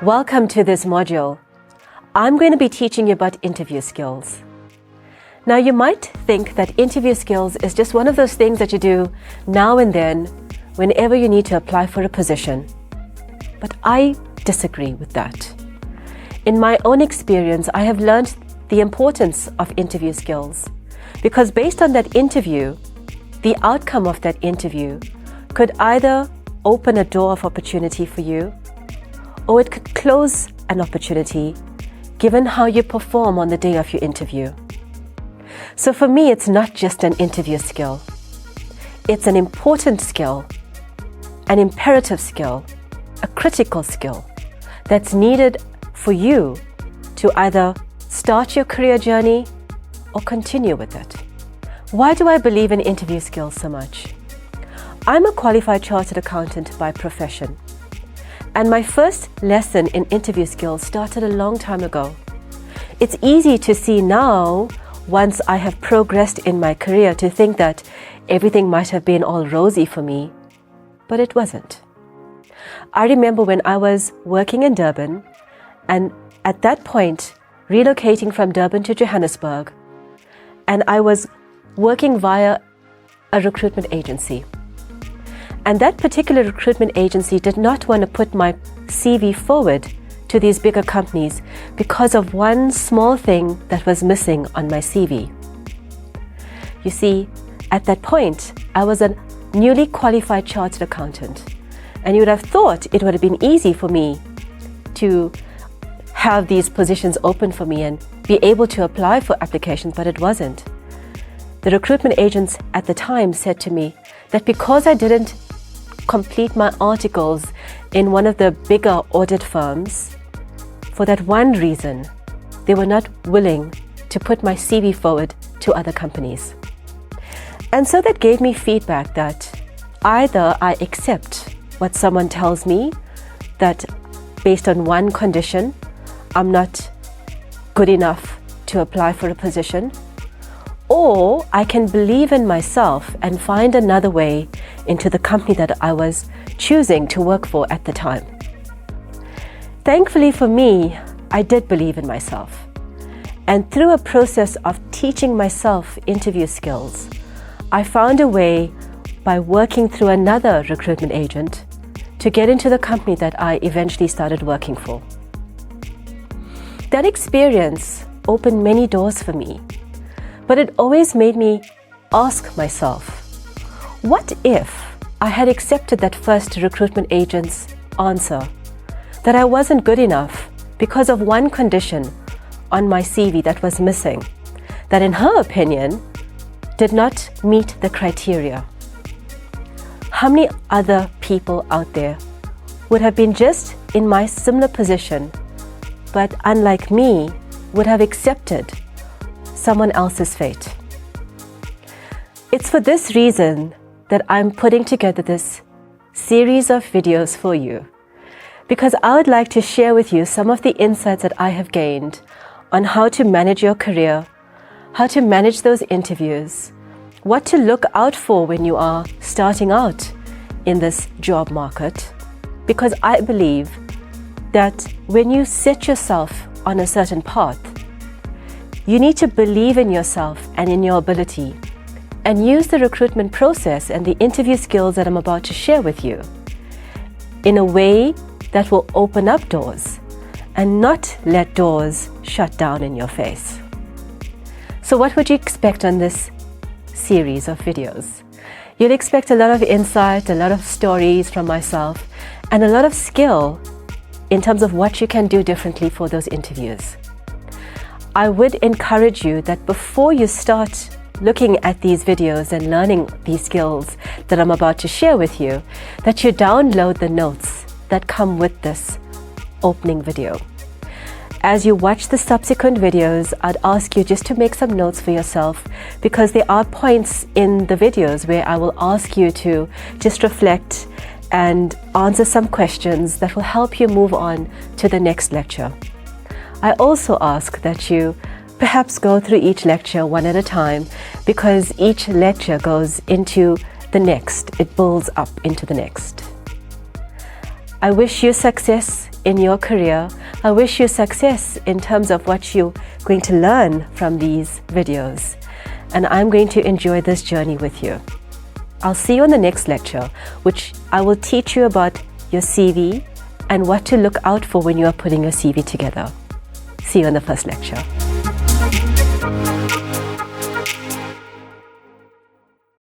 Welcome to this module. I'm going to be teaching you about interview skills. Now, you might think that interview skills is just one of those things that you do now and then whenever you need to apply for a position. But I disagree with that. In my own experience, I have learned the importance of interview skills because based on that interview, the outcome of that interview could either open a door of opportunity for you or it could close an opportunity given how you perform on the day of your interview. So for me, it's not just an interview skill. It's an important skill, an imperative skill, a critical skill that's needed for you to either start your career journey or continue with it. Why do I believe in interview skills so much? I'm a qualified chartered accountant by profession. And my first lesson in interview skills started a long time ago. It's easy to see now, once I have progressed in my career, to think that everything might have been all rosy for me, but it wasn't. I remember when I was working in Durban, and at that point, relocating from Durban to Johannesburg, and I was working via a recruitment agency. And that particular recruitment agency did not want to put my CV forward to these bigger companies because of one small thing that was missing on my CV. You see, at that point, I was a newly qualified chartered accountant, and you would have thought it would have been easy for me to have these positions open for me and be able to apply for applications, but it wasn't. The recruitment agents at the time said to me that because I didn't complete my articles in one of the bigger audit firms, for that one reason, they were not willing to put my CV forward to other companies. And so that gave me feedback that either I accept what someone tells me, that based on one condition, I'm not good enough to apply for a position, or I can believe in myself and find another way into the company that I was choosing to work for at the time. Thankfully for me, I did believe in myself. And through a process of teaching myself interview skills, I found a way by working through another recruitment agent to get into the company that I eventually started working for. That experience opened many doors for me, but it always made me ask myself, what if I had accepted that first recruitment agent's answer, that I wasn't good enough because of one condition on my CV that was missing, that in her opinion did not meet the criteria? How many other people out there would have been just in my similar position, but unlike me, would have accepted someone else's fate? It's for this reason that I'm putting together this series of videos for you, because I would like to share with you some of the insights that I have gained on how to manage your career, how to manage those interviews, what to look out for when you are starting out in this job market, because I believe that when you set yourself on a certain path, you need to believe in yourself and in your ability and use the recruitment process and the interview skills that I'm about to share with you in a way that will open up doors and not let doors shut down in your face. So what would you expect on this series of videos? You'll expect a lot of insight, a lot of stories from myself, and a lot of skill in terms of what you can do differently for those interviews. I would encourage you that before you start looking at these videos and learning these skills that I'm about to share with you, that you download the notes that come with this opening video. As you watch the subsequent videos, I'd ask you just to make some notes for yourself, because there are points in the videos where I will ask you to just reflect and answer some questions that will help you move on to the next lecture. I also ask that you perhaps go through each lecture one at a time, because each lecture goes into the next. It builds up into the next. I wish you success in your career. I wish you success in terms of what you're going to learn from these videos. And I'm going to enjoy this journey with you. I'll see you on the next lecture, which I will teach you about your CV and what to look out for when you are putting your CV together. See you in the first lecture.